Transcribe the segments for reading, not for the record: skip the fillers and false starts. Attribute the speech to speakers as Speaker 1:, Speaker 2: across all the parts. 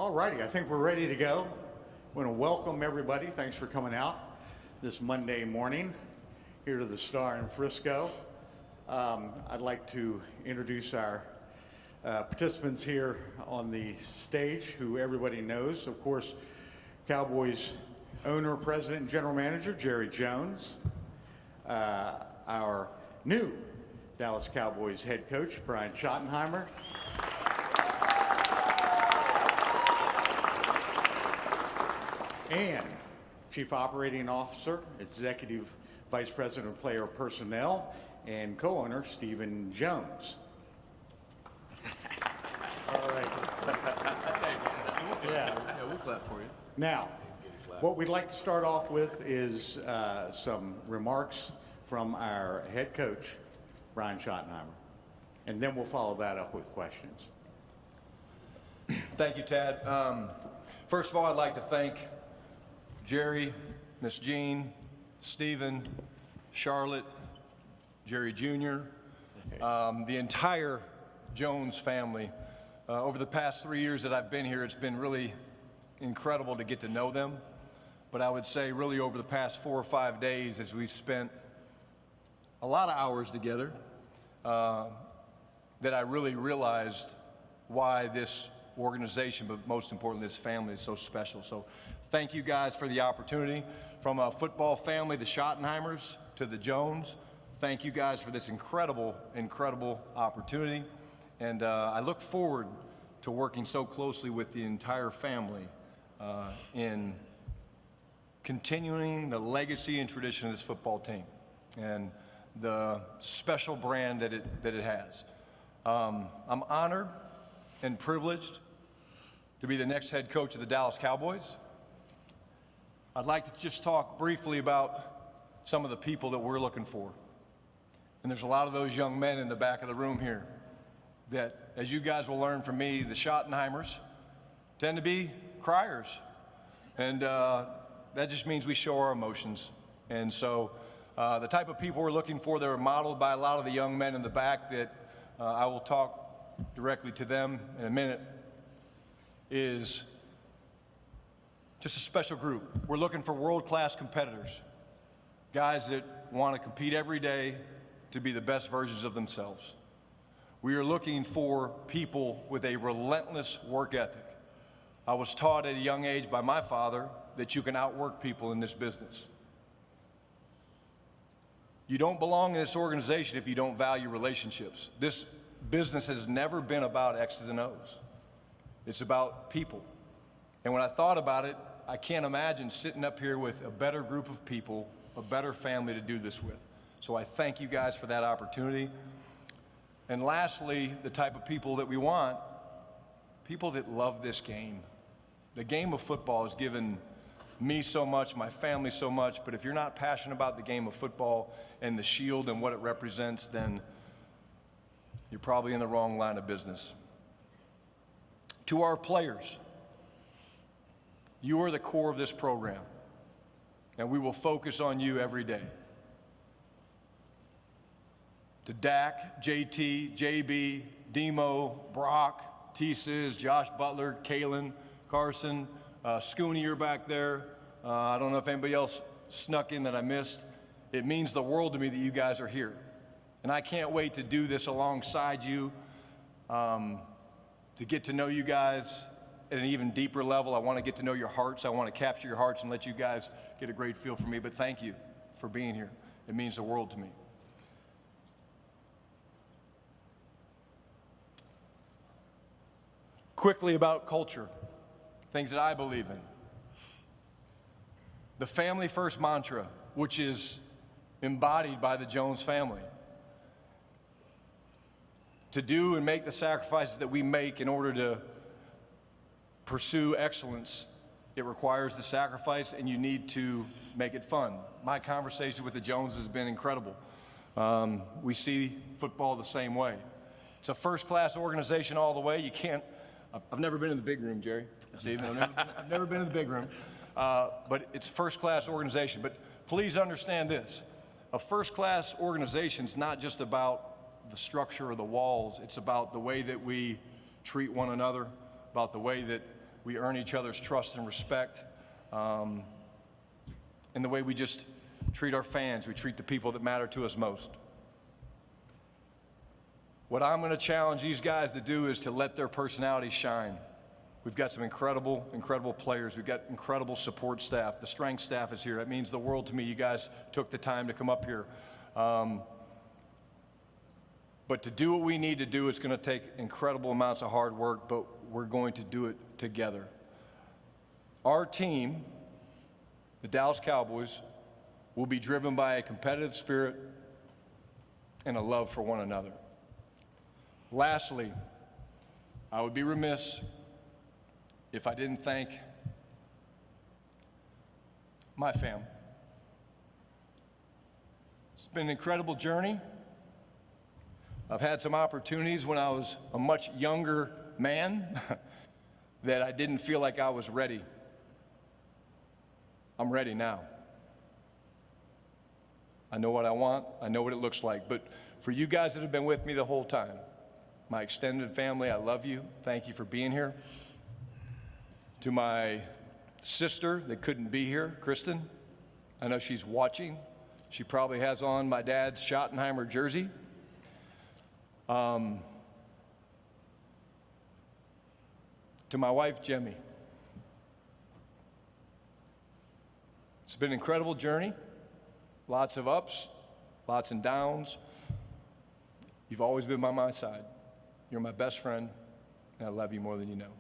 Speaker 1: All righty, I think we're ready to go. I want to welcome everybody. Thanks for coming out this Monday morning here to the Star in Frisco. I'd like to introduce our participants here on the stage, who everybody knows. Of course, Cowboys owner, president, and general manager, Jerry Jones. Our new Dallas Cowboys head coach, Brian Schottenheimer. And Chief Operating Officer, Executive Vice President of Player Personnel, and co-owner, Stephen Jones. All right.
Speaker 2: Yeah, we'll clap for you.
Speaker 1: Now, what we'd like to start off with is some remarks from our head coach, Brian Schottenheimer, and then we'll follow that up with questions.
Speaker 2: Thank you, Tad. First of all, I'd like to thank Jerry, Miss Jean, Stephen, Charlotte, Jerry Jr., the entire Jones family. Over the past 3 years that I've been here, it's been really incredible to get to know them. But I would say really over the past 4 or 5 days, as we've spent a lot of hours together, that I really realized why this organization, but most importantly, this family is so special. So thank you guys for the opportunity. From a football family, the Schottenheimers, to the Jones, thank you guys for this incredible, incredible opportunity. And I look forward to working so closely with the entire family in continuing the legacy and tradition of this football team and the special brand that it has. I'm honored and privileged to be the next head coach of the Dallas Cowboys. I'd like to just talk briefly about some of the people that we're looking for. And there's a lot of those young men in the back of the room here that, as you guys will learn from me, the Schottenheimers tend to be criers. And that just means we show our emotions. And so the type of people we're looking for that are modeled by a lot of the young men in the back that I will talk directly to them in a minute is just a special group. We're looking for world-class competitors, guys that want to compete every day to be the best versions of themselves. We are looking for people with a relentless work ethic. I was taught at a young age by my father that you can outwork people in this business. You don't belong in this organization if you don't value relationships. This business has never been about X's and O's. It's about people. And when I thought about it, I can't imagine sitting up here with a better group of people, a better family to do this with. So I thank you guys for that opportunity. And lastly, the type of people that we want, people that love this game. The game of football has given me so much, my family so much, but if you're not passionate about the game of football and the shield and what it represents, then you're probably in the wrong line of business. To our players, you are the core of this program, and we will focus on you every day. To Dak, JT, JB, Demo, Brock, T-Sizz, Josh Butler, Kalen, Carson, Scooney, you're back there. I don't know if anybody else snuck in that I missed. It means the world to me that you guys are here. And I can't wait to do this alongside you, to get to know you guys at an even deeper level. I want to get to know your hearts. I want to capture your hearts and let you guys get a great feel for me. But thank you for being here. It means the world to me. Quickly about culture, things that I believe in. The family first mantra, which is embodied by the Jones family. To do and make the sacrifices that we make in order to pursue excellence, it requires the sacrifice, and you need to make it fun. My conversation with the Joneses has been incredible. We see football the same way. It's a first-class organization all the way. You can't, I've never been in the big room, Jerry, Stephen, I've never been in the big room, but it's a first-class organization. But please understand this, a first-class organization is not just about the structure of the walls, it's about the way that we treat one another, about the way that we earn each other's trust and respect. In the way we just treat our fans, we treat the people that matter to us most. What I'm going to challenge these guys to do is to let their personalities shine. We've got some incredible, incredible players. We've got incredible support staff. The strength staff is here. That means the world to me. You guys took the time to come up here. But to do what we need to do, it's going to take incredible amounts of hard work, but we're going to do it together. Our team, the Dallas Cowboys, will be driven by a competitive spirit and a love for one another. Lastly, I would be remiss if I didn't thank my family. It's been an incredible journey. I've had some opportunities when I was a much younger man that I didn't feel like I was ready. I'm ready now. I know what I want. I know what it looks like. But for you guys that have been with me the whole time, my extended family, I love you. Thank you for being here. To my sister that couldn't be here, Kristen, I know she's watching. She probably has on my dad's Schottenheimer jersey. To my wife, Jemmy. It's been an incredible journey. Lots of ups, lots and downs. You've always been by my side. You're my best friend, and I love you more than you know.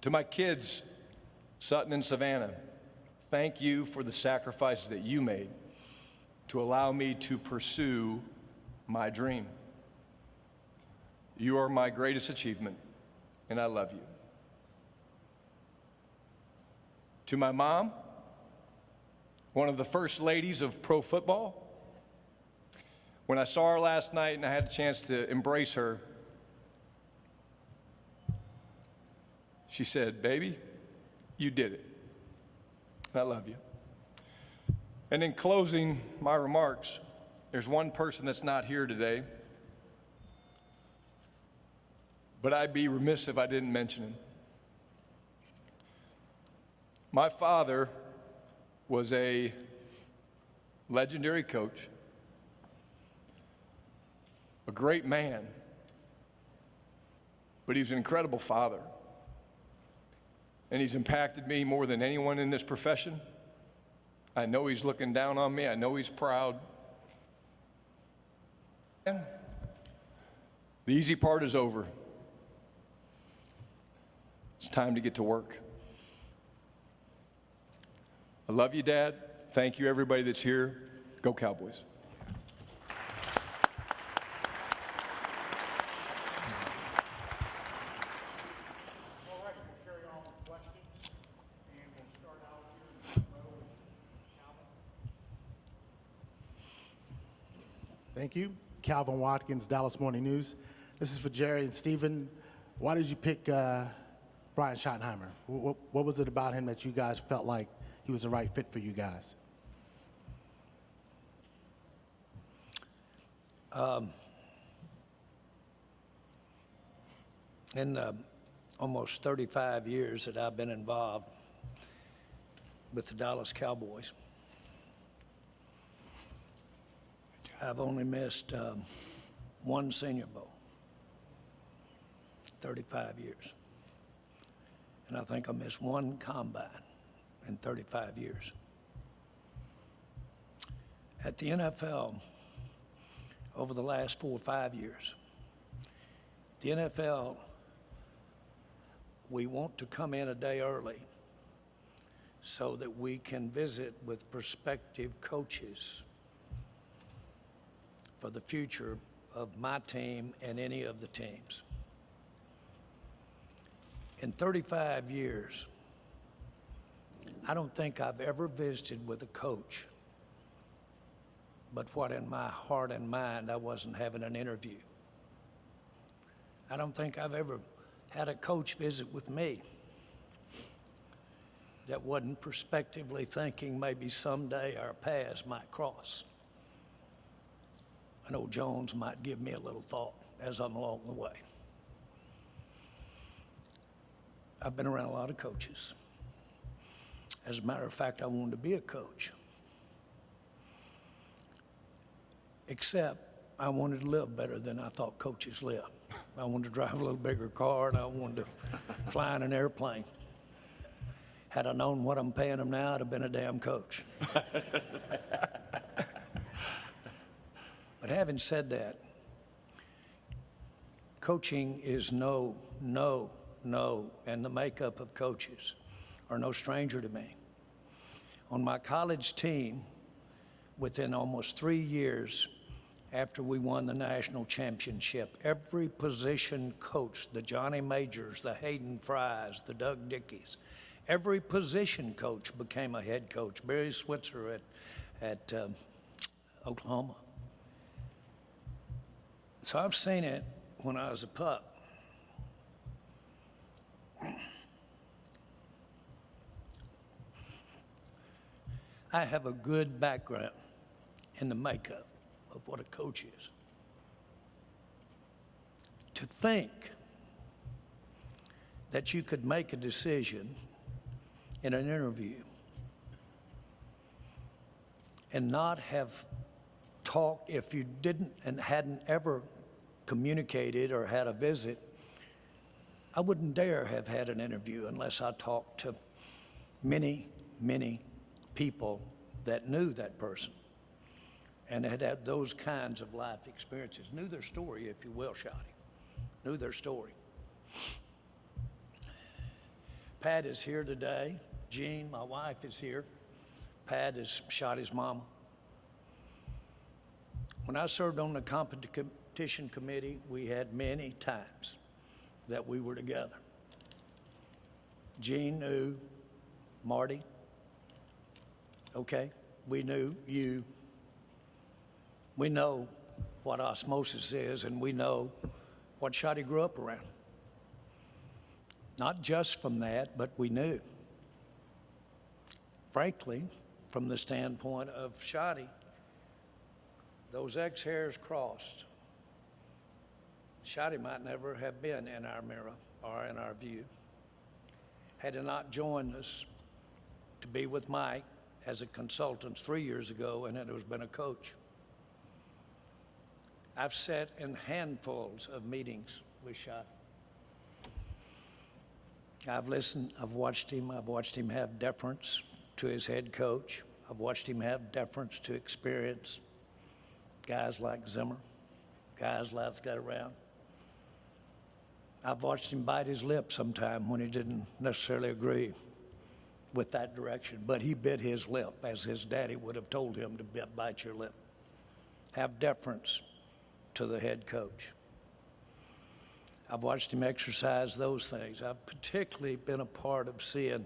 Speaker 2: To my kids, Sutton and Savannah, thank you for the sacrifices that you made to allow me to pursue my dream. You are my greatest achievement, and I love you. To my mom, one of the first ladies of pro football, when I saw her last night and I had the chance to embrace her, she said, "Baby, you did it. And I love you." And in closing my remarks, there's one person that's not here today, but I'd be remiss if I didn't mention him. My father was a legendary coach, a great man, but he was an incredible father. And he's impacted me more than anyone in this profession. I know he's looking down on me. I know he's proud. The easy part is over. It's time to get to work. I love you, Dad. Thank you, everybody that's here. Go Cowboys.
Speaker 1: All right, we'll carry on with questions, and we'll start out here in the row with Calvin.
Speaker 3: Thank you. Calvin Watkins, Dallas Morning News. This is for Jerry and Stephen. Why did you pick Brian Schottenheimer? What was it about him that you guys felt like he was the right fit for you guys?
Speaker 4: In the almost 35 years that I've been involved with the Dallas Cowboys, I've only missed one Senior Bowl, 35 years. And I think I missed one combine in 35 years. At the NFL, over the last 4 or 5 years, the NFL, we want to come in a day early so that we can visit with prospective coaches for the future of my team and any of the teams. In 35 years, I don't think I've ever visited with a coach, but what in my heart and mind I wasn't having an interview. I don't think I've ever had a coach visit with me that wasn't prospectively thinking maybe someday our paths might cross. I know Jones might give me a little thought as I'm along the way. I've been around a lot of coaches. As a matter of fact, I wanted to be a coach. Except I wanted to live better than I thought coaches live. I wanted to drive a little bigger car, and I wanted to fly in an airplane. Had I known what I'm paying them now, I'd have been a damn coach. But having said that, coaching is no, and the makeup of coaches are no stranger to me. On my college team, within almost 3 years after we won the national championship, every position coach, the Johnny Majors, the Hayden Frys, the Doug Dickeys, every position coach became a head coach. Barry Switzer at Oklahoma. So I've seen it when I was a pup. I have a good background in the makeup of what a coach is. To think that you could make a decision in an interview and not have talked, if you didn't and hadn't ever communicated or had a visit, I wouldn't dare have had an interview unless I talked to many people that knew that person and had those kinds of life experiences, knew their story, if you will, Shotty, knew their story. Pat is here today. Jean, my wife, is here. Pat is Shotty's mama. When I served on the competition committee, we had many times that we were together. Jean knew Marty. Okay, we knew you. We know what osmosis is, and we know what Shotty grew up around. Not just from that, but we knew. Frankly, from the standpoint of Shotty, those X hairs crossed. Shotty might never have been in our mirror or in our view had he not joined us to be with Mike as a consultant 3 years ago, and it has been a coach. I've sat in handfuls of meetings with Shotty. I've listened, I've watched him have deference to his head coach. I've watched him have deference to experience guys like Zimmer, guys like got around. I've watched him bite his lip sometime when he didn't necessarily agree with that direction, but he bit his lip as his daddy would have told him to bite your lip. Have deference to the head coach. I've watched him exercise those things. I've particularly been a part of seeing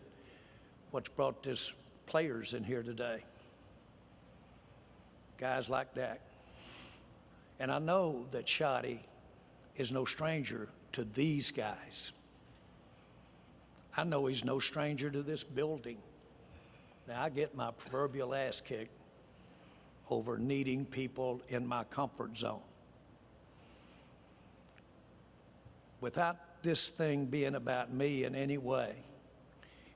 Speaker 4: what's brought this players in here today. Guys like Dak. And I know that Shotty is no stranger to these guys. I know he's no stranger to this building. Now, I get my proverbial ass kicked over needing people in my comfort zone. Without this thing being about me in any way,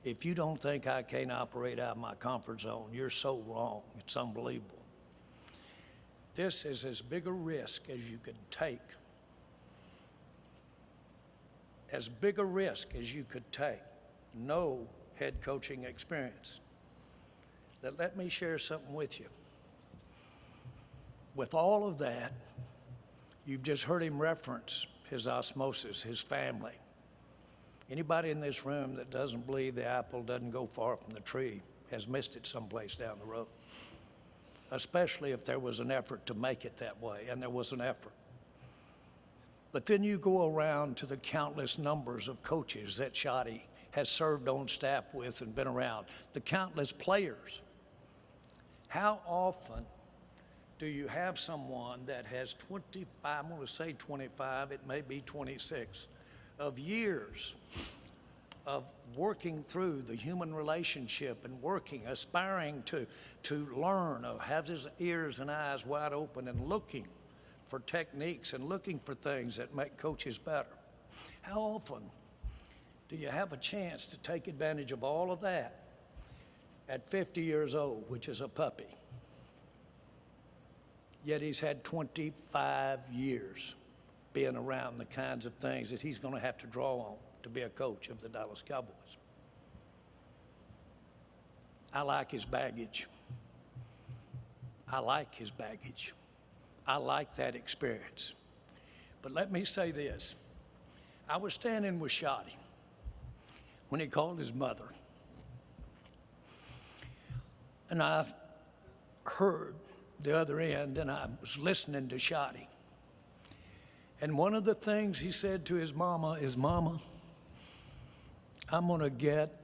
Speaker 4: if you don't think I can't operate out of my comfort zone, you're so wrong. It's unbelievable. This is as big a risk as you could take. As big a risk as you could take. No head coaching experience. Now, let me share something with you. With all of that, you've just heard him reference his osmosis, his family. Anybody in this room that doesn't believe the apple doesn't go far from the tree has missed it someplace down the road, especially if there was an effort to make it that way, and there was an effort. But then you go around to the countless numbers of coaches that Shotty has served on staff with and been around, the countless players. How often do you have someone that has 25, I'm going to say 25, it may be 26, of years of working through the human relationship and working, aspiring to learn, of have his ears and eyes wide open and looking for techniques and looking for things that make coaches better? How often Do you have a chance to take advantage of all of that at 50 years old, which is a puppy? Yet he's had 25 years being around the kinds of things that he's going to have to draw on to be a coach of the Dallas Cowboys. I like his baggage. I like his baggage. I like that experience. But let me say this. I was standing with Shotty when he called his mother. And I heard the other end, and I was listening to Shotty. And one of the things he said to his mama is, "Mama, I'm going to get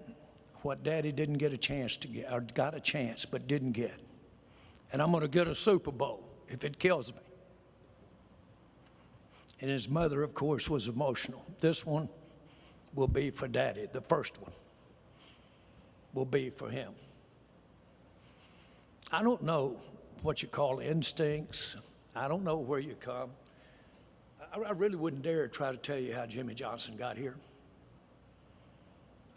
Speaker 4: what Daddy didn't get a chance to get, or got a chance but didn't get. And I'm going to get a Super Bowl if it kills me." And his mother, of course, was emotional. This one will be for Daddy. The first one will be for him. I don't know what you call instincts. I don't know where you come. I really wouldn't dare try to tell you how Jimmy Johnson got here.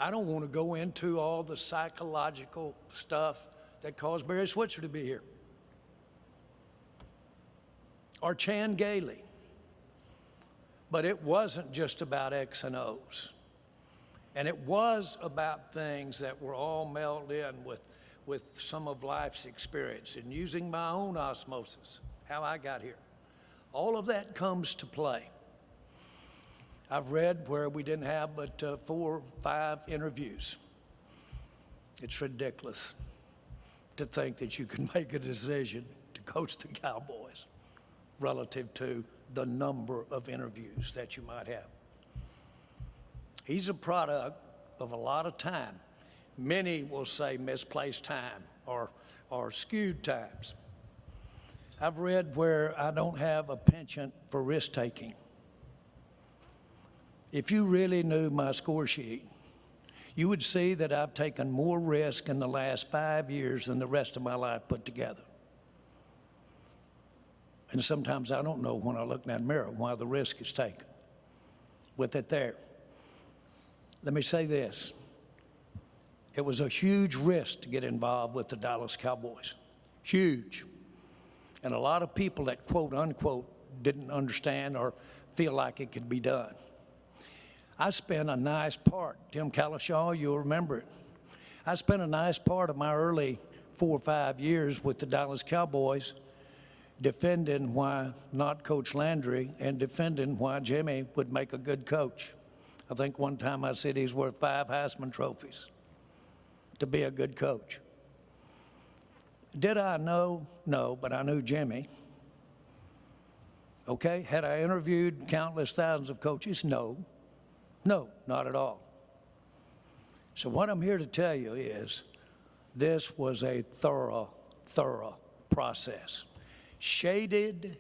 Speaker 4: I don't want to go into all the psychological stuff that caused Barry Switzer to be here, or Chan Gailey. But it wasn't just about X and O's. And it was about things that were all melded in with some of life's experience and using my own osmosis, how I got here. All of that comes to play. I've read where we didn't have but 4 or 5 interviews. It's ridiculous to think that you can make a decision to coach the Cowboys relative to the number of interviews that you might have. He's a product of a lot of time. Many will say misplaced time or skewed times. I've read where I don't have a penchant for risk-taking. If you really knew my score sheet, you would see that I've taken more risk in the last 5 years than the rest of my life put together. And sometimes I don't know when I look in that mirror why the risk is taken. With it there, let me say this. It was a huge risk to get involved with the Dallas Cowboys. Huge. And a lot of people that quote unquote didn't understand or feel like it could be done. I spent a nice part, Tim Calishaw, you'll remember it. I spent a nice part of my early 4 or 5 years with the Dallas Cowboys defending why not Coach Landry and defending why Jimmy would make a good coach. I think one time I said he's worth 5 Heisman trophies to be a good coach. Did I know? No, but I knew Jimmy. Okay, had I interviewed countless thousands of coaches? No. No, not at all. So what I'm here to tell you is this was a thorough process, shaded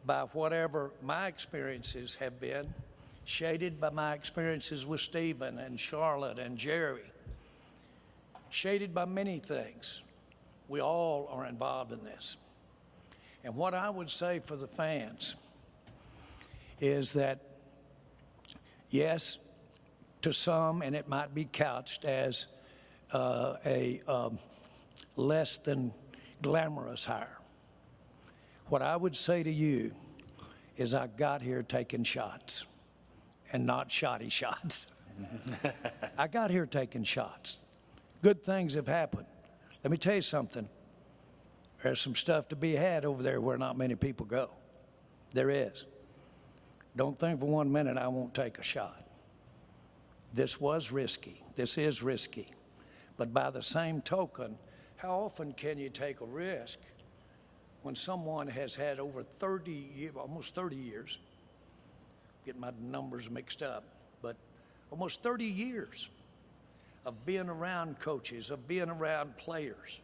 Speaker 4: by whatever my experiences have been, shaded by my experiences with Stephen and Charlotte and Jerry, shaded by many things. We all are involved in this. And what I would say for the fans is that, yes, to some, and it might be couched as a less than glamorous hire. What I would say to you is I got here taking shots and not shoddy shots. I got here taking shots. Good things have happened. Let me tell you something. There's some stuff to be had over there where not many people go. There is. Don't think for 1 minute I won't take a shot. This was risky. This is risky. But by the same token, how often can you take a risk when someone has had over 30 years, almost 30 years, get my numbers mixed up, but almost 30 years of being around coaches, of being around players.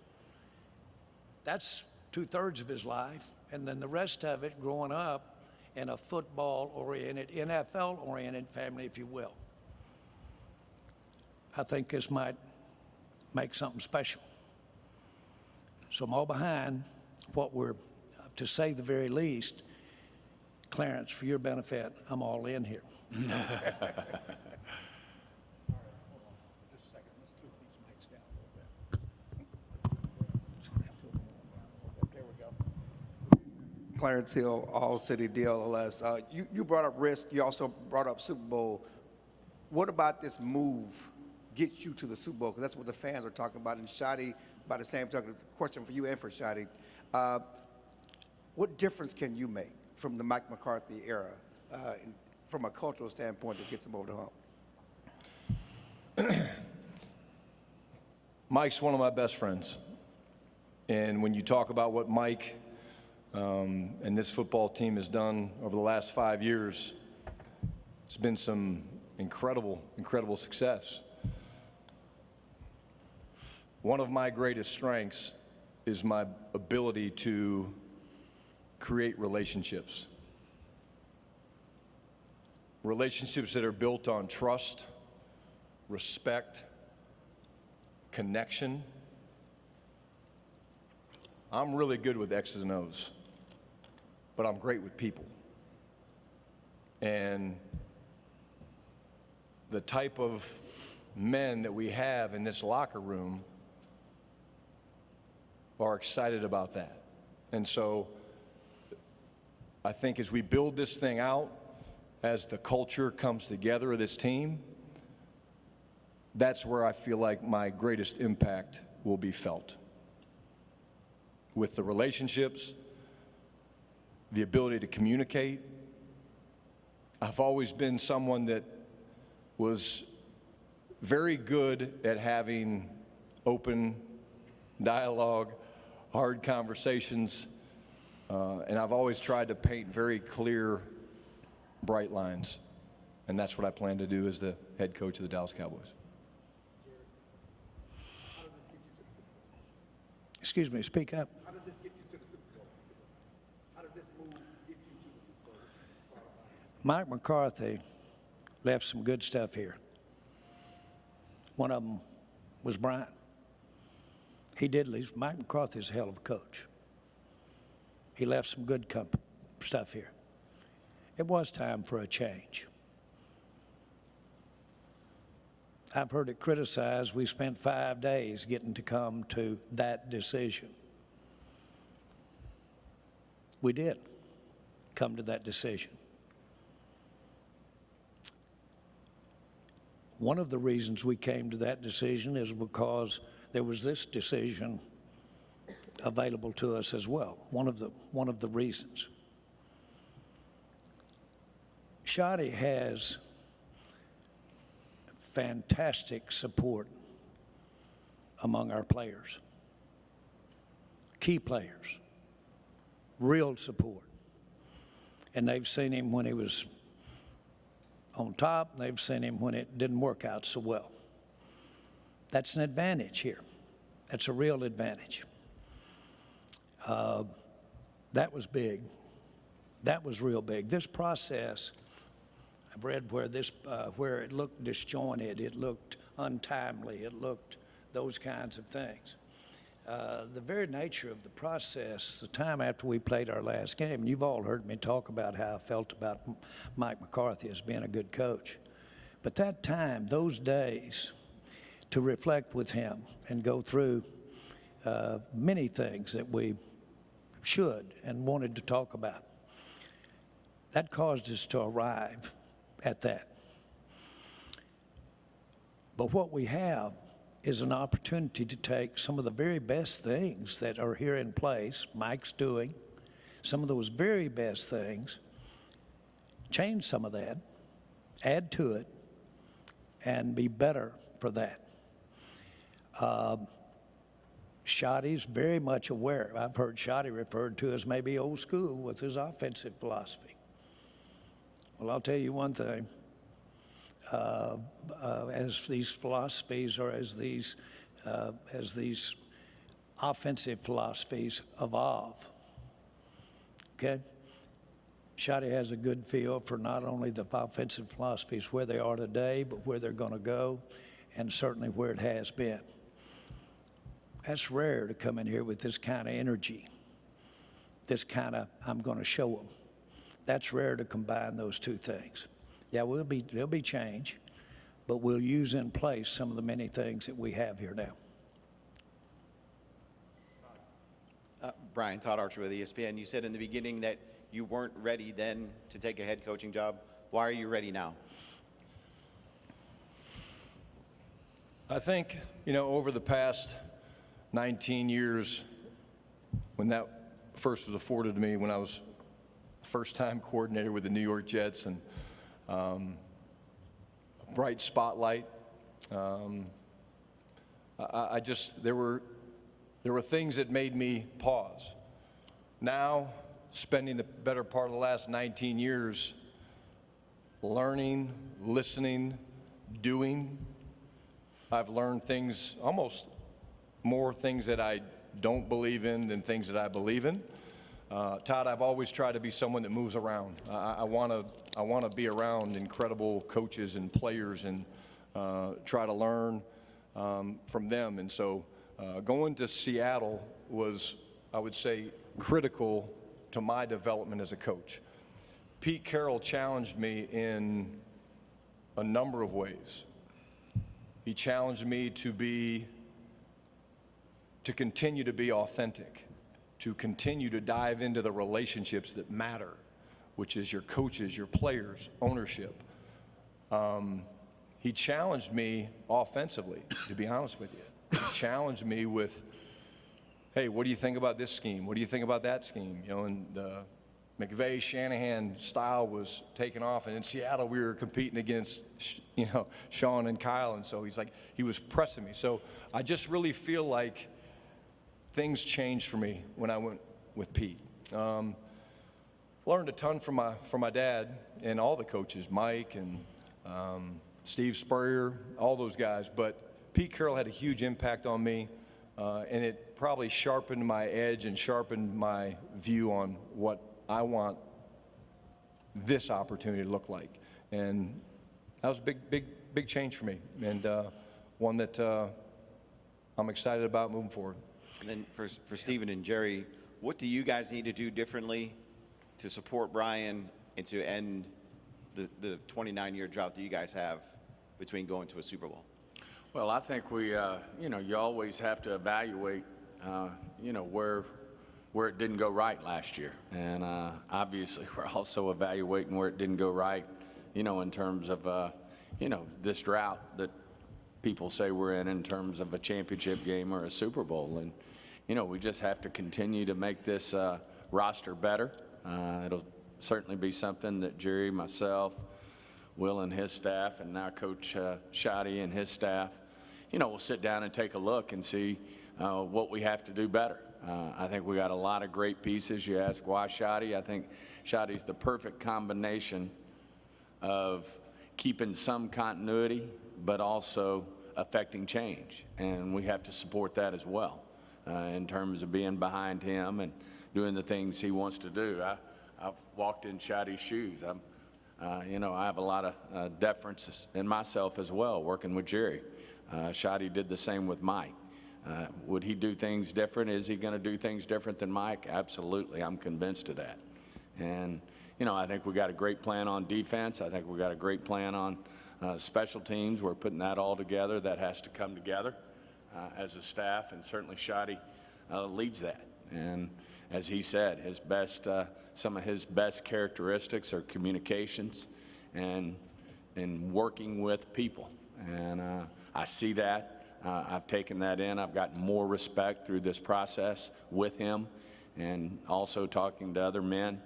Speaker 4: That's 2/3 of his life, and then the rest of it growing up in a football-oriented, NFL-oriented family, if you will. I think this might make something special. So I'm all behind what we're, to say the very least, Clarence, for your benefit, I'm all in here.
Speaker 5: Clarence Hill, All City DLS. You brought up risk. You also brought up Super Bowl. What about this move gets you to the Super Bowl? Because that's what the fans are talking about. And Shotty, by the same token, question for you and for Shotty. What difference can you make from the Mike McCarthy era from a cultural standpoint that gets him over the hump?
Speaker 2: Mike's one of my best friends. And when you talk about what Mike and this football team has done over the last 5 years, it's been some incredible, incredible success. One of my greatest strengths is my ability to create relationships. Relationships that are built on trust, respect, connection. I'm really good with X's and O's, but I'm great with people. And the type of men that we have in this locker room are excited about that. And so I think as we build this thing out, as the culture comes together of this team, that's where I feel like my greatest impact will be felt. With the relationships, the ability to communicate. I've always been someone that was very good at having open dialogue, hard conversations, and I've always tried to paint very clear, bright lines. And that's what I plan to do as the head coach of the Dallas Cowboys.
Speaker 4: Excuse me, speak up.
Speaker 5: How does this get you to the Super Bowl? How does this move get you to the Super Bowl?
Speaker 4: Mike McCarthy left some good stuff here. One of them was Bryant. He did leave. Mike McCarthy's a hell of a coach. He left some good stuff here. It was time for a change. I've heard it criticized. We spent 5 days getting to come to that decision. We did come to that decision. One of the reasons we came to that decision is because there was this decision available to us as well. One of the reasons. Shotty has fantastic support among our players, key players, real support. And they've seen him when he was on top, and they've seen him when it didn't work out so well. That's an advantage here. That's a real advantage. That was big. That was real big. This process, I've read where it looked disjointed, it looked untimely, it looked those kinds of things. The very nature of the process, the time after we played our last game, and you've all heard me talk about how I felt about Mike McCarthy as being a good coach. But that time, those days, to reflect with him and go through many things that we should and wanted to talk about, that caused us to arrive at that. But what we have is an opportunity to take some of the very best things that are here in place, Mike's doing, some of those very best things, change some of that, add to it, and be better for that. Shotty's very much aware. I've heard Shotty referred to as maybe old school with his offensive philosophy. Well, I'll tell you one thing. As these philosophies or as these offensive philosophies evolve, okay, Shotty has a good feel for not only the offensive philosophies where they are today, but where they're going to go, and certainly where it has been. That's rare to come in here with this kind of energy, this kind of I'm going to show them. That's rare to combine those two things. Yeah, there'll be change, but we'll use in place some of the many things that we have here now.
Speaker 6: Brian, Todd Archer with ESPN. You said in the beginning that you weren't ready then to take a head coaching job. Why are you ready now?
Speaker 2: I think, over the past 19 years, when that first was afforded to me, when I was first-time coordinator with the New York Jets, and a bright spotlight, there were things that made me pause. Now, spending the better part of the last 19 years learning, listening, doing, I've learned things, almost more things that I don't believe in than things that I believe in. Todd, I've always tried to be someone that moves around. I want to be around incredible coaches and players and try to learn from them. And so going to Seattle was, I would say, critical to my development as a coach. Pete Carroll challenged me in a number of ways. He challenged me to continue to be authentic, to continue to dive into the relationships that matter, which is your coaches, your players, ownership. He challenged me offensively, to be honest with you. He challenged me with, hey, what do you think about this scheme? What do you think about that scheme? And the McVay-Shanahan style was taking off, and in Seattle we were competing against, Sean and Kyle, and so he was pressing me. So I just really feel like things changed for me when I went with Pete. Learned a ton from my dad and all the coaches, Mike and Steve Spurrier, all those guys. But Pete Carroll had a huge impact on me, and it probably sharpened my edge and sharpened my view on what I want this opportunity to look like. And that was a big change for me, and one that I'm excited about moving forward.
Speaker 6: And then for Stephen and Jerry, what do you guys need to do differently to support Brian and to end the 29-year drought that you guys have between going to a Super Bowl?
Speaker 7: Well, I think we, you always have to evaluate, where it didn't go right last year. And obviously we're also evaluating where it didn't go right, in terms of, this drought that people say we're in terms of a championship game or a Super Bowl. And, we just have to continue to make this roster better. It'll certainly be something that Jerry, myself, Will and his staff, and now Coach Schotty and his staff, we'll sit down and take a look and see what we have to do better. I think we got a lot of great pieces. You ask why Schotty? I think Schotty's the perfect combination of keeping some continuity, but also affecting change. And we have to support that as well in terms of being behind him and doing the things he wants to do. I've walked in Schotty's shoes. I have a lot of deference in myself as well, working with Jerry. Schotty did the same with Mike. Would he do things different? Is he going to do things different than Mike? Absolutely. I'm convinced of that. And, I think we got a great plan on defense. I think we got a great plan on special teams. We're putting that all together. That has to come together as a staff, and certainly Schotty leads that. And as he said, some of his best characteristics are communications and working with people. And I see that. I've taken that in. I've gotten more respect through this process with him, and also talking to other men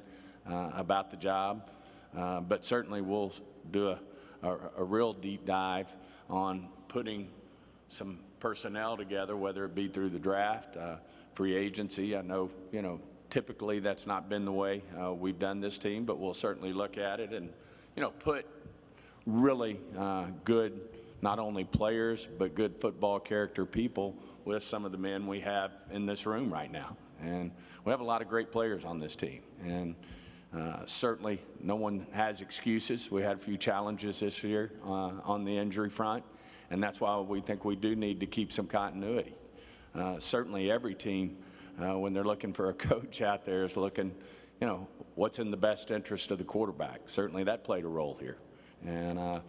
Speaker 7: about the job. But certainly we'll do a real deep dive on putting some personnel together, whether it be through the draft, free agency. I know, typically that's not been the way we've done this team, but we'll certainly look at it and, put really good, not only players, but good football character people with some of the men we have in this room right now. And we have a lot of great players on this team. And certainly no one has excuses. We had a few challenges this year on the injury front, and that's why we think we do need to keep some continuity. Certainly every team, when they're looking for a coach out there, is looking, what's in the best interest of the quarterback. Certainly that played a role here. And,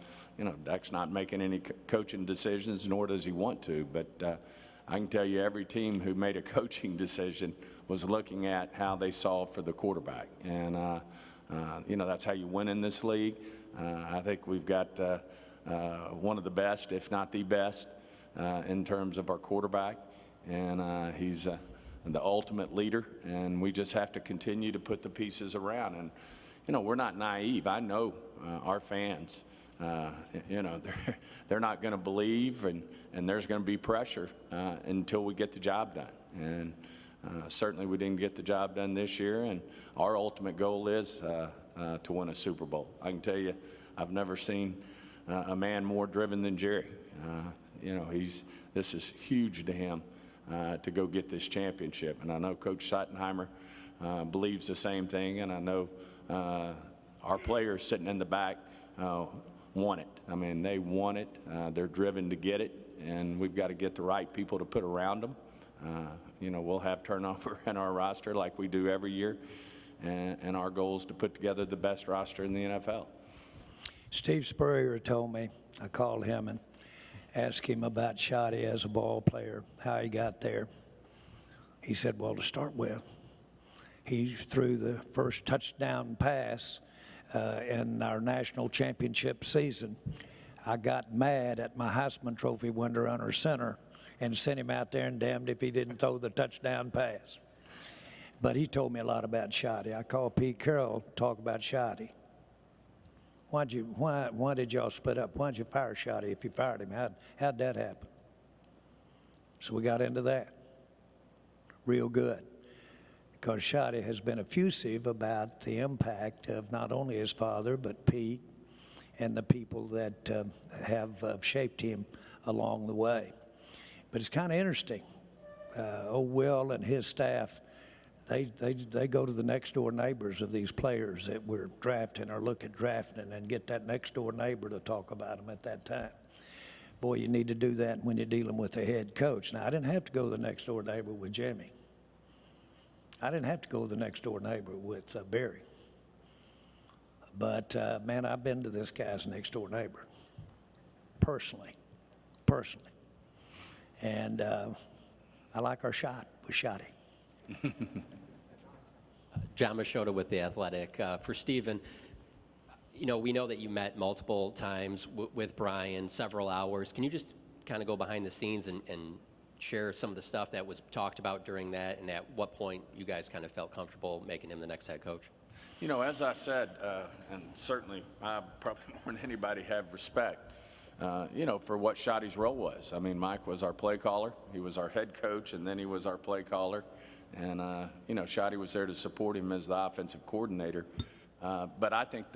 Speaker 7: Dak's not making any coaching decisions, nor does he want to. But I can tell you every team who made a coaching decision was looking at how they solved for the quarterback. And, that's how you win in this league. I think we've got one of the best, if not the best, in terms of our quarterback. And he's the ultimate leader, and we just have to continue to put the pieces around. And, we're not naive. I know our fans, they're not going to believe, and there's going to be pressure until we get the job done. And certainly we didn't get the job done this year, and our ultimate goal is to win a Super Bowl. I can tell you, I've never seen a man more driven than Jerry. This is huge to him to go get this championship. And I know Coach Schottenheimer believes the same thing, and I know our players sitting in the back want it. I mean, they want it. They're driven to get it, and we've got to get the right people to put around them. We'll have turnover in our roster like we do every year, and our goal is to put together the best roster in the NFL.
Speaker 4: Steve Spurrier told me, I called him and asked him about Schotty as a ball player, how he got there. He said, well, to start with, he threw the first touchdown pass in our national championship season. I got mad at my Heisman Trophy winner under center and sent him out there and damned if he didn't throw the touchdown pass. But he told me a lot about Schotty. I called Pete Carroll to talk about Schotty. Why did y'all split up? Why'd you fire Schotty if you fired him? How'd that happen? So we got into that real good, because Schotty has been effusive about the impact of not only his father, but Pete and the people that have shaped him along the way. But it's kind of interesting. Old Will and his staff, they go to the next door neighbors of these players that we're drafting or look at drafting and get that next door neighbor to talk about them at that time. Boy, you need to do that when you're dealing with a head coach. Now, I didn't have to go to the next door neighbor with Jimmy. I didn't have to go to the next door neighbor with Barry. But, man, I've been to this guy's next door neighbor personally. And I like our shot with Schotty.
Speaker 8: John Machota with The Athletic. For Stephen, we know that you met multiple times with Brian, several hours. Can you just kind of go behind the scenes and share some of the stuff that was talked about during that, and at what point you guys kind of felt comfortable making him the next head coach?
Speaker 7: As I said, and certainly I probably more than anybody have respect, for what Schotty's role was. I mean, Mike was our play caller. He was our head coach, and then he was our play caller. And, Schotty was there to support him as the offensive coordinator. But I think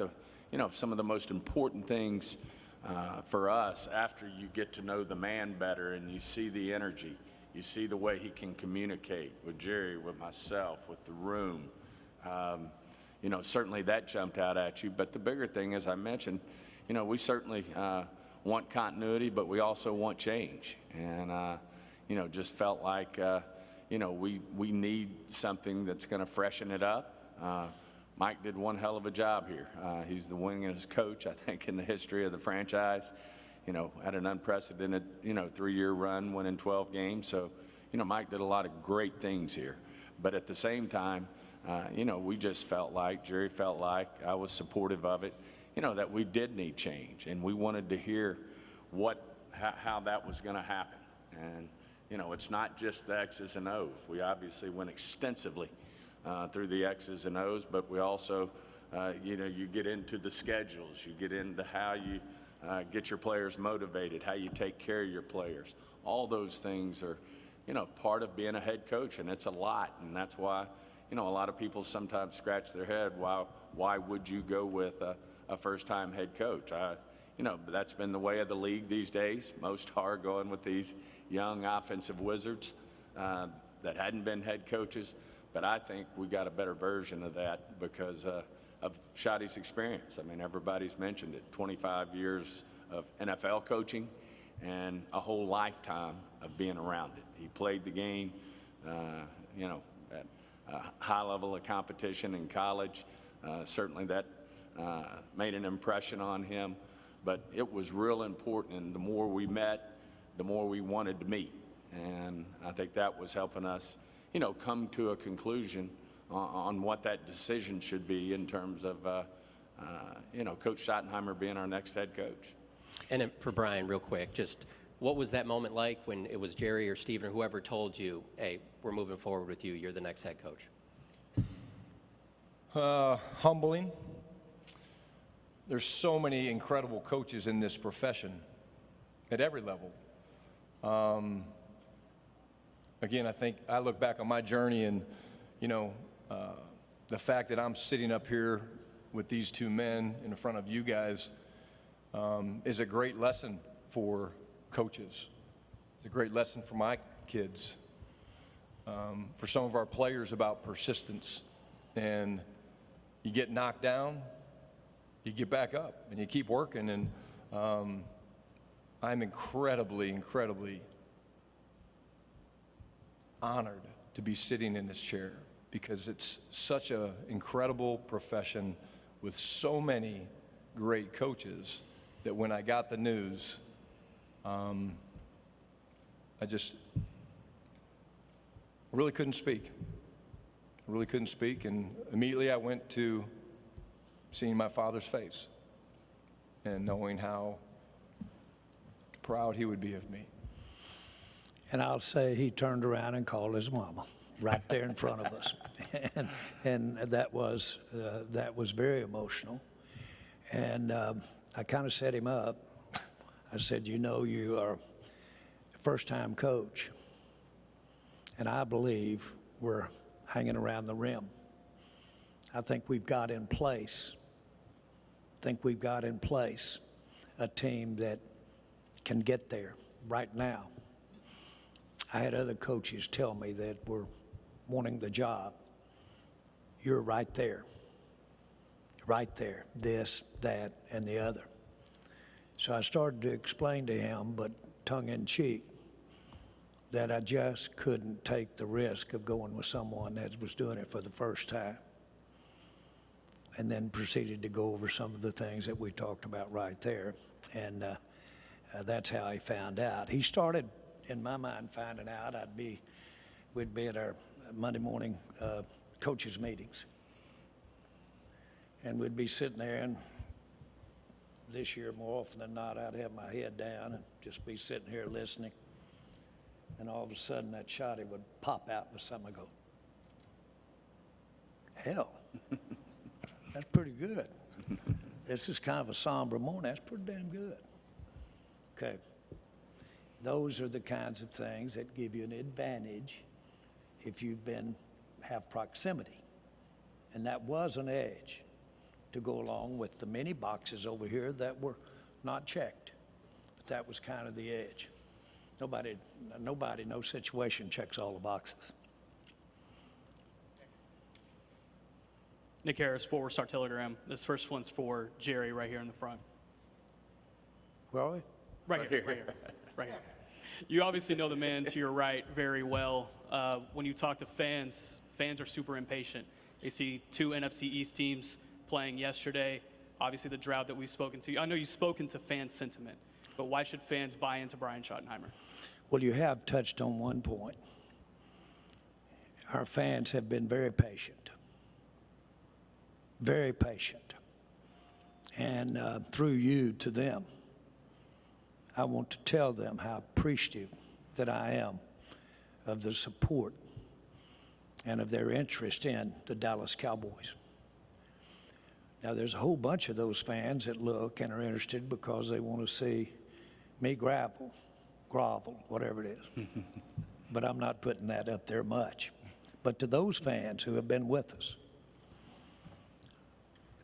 Speaker 7: some of the most important things for us, after you get to know the man better and you see the energy, you see the way he can communicate with Jerry, with myself, with the room, certainly that jumped out at you. But the bigger thing, as I mentioned, we certainly want continuity, but we also want change. And, just felt like, we need something that's going to freshen it up. Mike did one hell of a job here. He's the winningest coach, I think, in the history of the franchise. Had an unprecedented, 3-year run, winning 12 games. So, Mike did a lot of great things here. But at the same time, we just felt like, Jerry felt like, I was supportive of it, that we did need change. And we wanted to hear how that was going to happen. And, it's not just the X's and O's. We obviously went extensively through the X's and O's, but we also, you get into the schedules, you get into how you get your players motivated, how you take care of your players. All those things are, part of being a head coach, and it's a lot. And that's why, a lot of people sometimes scratch their head, why would you go with a first-time head coach? That's been the way of the league these days. Most are going with these young offensive wizards that hadn't been head coaches. But I think we got a better version of that because of Schotty's experience. I mean, everybody's mentioned it, 25 years of NFL coaching and a whole lifetime of being around it. He played the game, at a high level of competition in college. Certainly that made an impression on him. But it was real important, and the more we met, the more we wanted to meet. And I think that was helping us, come to a conclusion on what that decision should be in terms of, Coach Schottenheimer being our next head coach.
Speaker 8: And then for Brian, real quick, just what was that moment like when it was Jerry or Steven or whoever told you, hey, we're moving forward with you, you're the next head coach?
Speaker 2: Humbling. There's so many incredible coaches in this profession at every level. Again, I think I look back on my journey and, the fact that I'm sitting up here with these two men in front of you guys is a great lesson for coaches. It's a great lesson for my kids, for some of our players about persistence. And you get knocked down, you get back up, and you keep working. And I'm incredibly, incredibly honored to be sitting in this chair because it's such an incredible profession with so many great coaches that when I got the news, I really couldn't speak. I really couldn't speak, and immediately I went to seeing my father's face and knowing how proud he would be of me.
Speaker 4: And I'll say he turned around and called his mama right there in front of us. And that was very emotional. And I kind of set him up. I said, you are a first-time coach, and I believe we're hanging around the rim. I think we've got in place a team that can get there right now. I had other coaches tell me that were wanting the job. You're right there, this, that, and the other. So I started to explain to him, but tongue-in-cheek, that I just couldn't take the risk of going with someone that was doing it for the first time. And then proceeded to go over some of the things that we talked about right there. And that's how he found out. He started, in my mind, finding out we'd be at our Monday morning coaches meetings. And we'd be sitting there, and this year, more often than not, I'd have my head down and just be sitting here listening. And all of a sudden, that shotty would pop out with something. I go, hell, that's pretty good. This is kind of a somber morning. That's pretty damn good. Okay. Those are the kinds of things that give you an advantage if you've have proximity. And that was an edge to go along with the many boxes over here that were not checked. But that was kind of the edge. Nobody, no situation checks all the boxes.
Speaker 9: Nick Harris, forward Star Telegram. This first one's for Jerry right here in the front.
Speaker 4: Where are we?
Speaker 9: Right here. You obviously know the man to your right very well. When you talk to fans are super impatient. They see two NFC East teams playing yesterday. Obviously the drought that we've spoken to. I know you've spoken to fan sentiment, but why should fans buy into Brian Schottenheimer?
Speaker 4: Well, you have touched on one point. Our fans have been very patient. Very patient. And through you to them, I want to tell them how appreciative that I am of the support and of their interest in the Dallas Cowboys. Now, there's a whole bunch of those fans that look and are interested because they want to see me grovel, whatever it is. But I'm not putting that up there much. But to those fans who have been with us,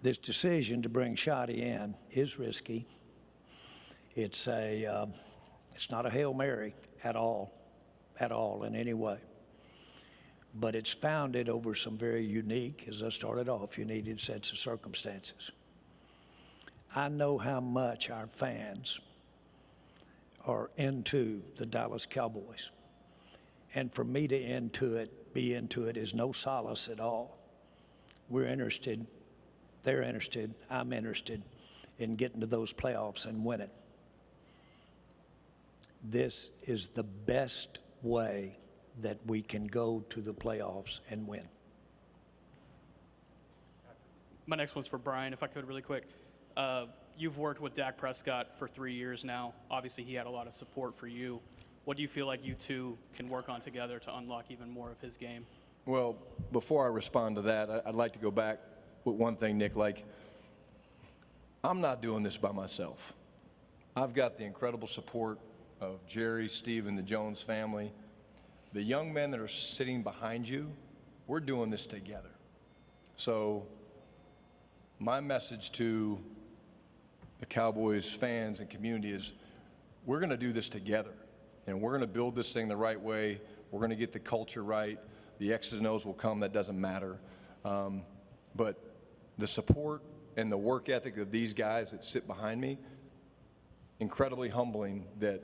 Speaker 4: this decision to bring Shotty in is risky. It's not a Hail Mary at all in any way. But it's founded over some very unique, as I started off, unique sets of circumstances. I know how much our fans are into the Dallas Cowboys. And for me to be into it is no solace at all. We're interested, they're interested, I'm interested in getting to those playoffs and winning. This is the best way that we can go to the playoffs and win.
Speaker 9: My next one's for Brian, if I could, really quick. You've worked with Dak Prescott for 3 years now. Obviously, he had a lot of support for you. What do you feel like you two can work on together to unlock even more of his game?
Speaker 2: Well, before I respond to that, I'd like to go back with one thing, Nick. Like, I'm not doing this by myself. I've got the incredible support of Jerry, Stephen, the Jones family. The young men that are sitting behind you, we're doing this together. So my message to the Cowboys fans and community is we're going to do this together, and we're going to build this thing the right way. We're going to get the culture right. The X's and O's will come. That doesn't matter. But the support and the work ethic of these guys that sit behind me, incredibly humbling that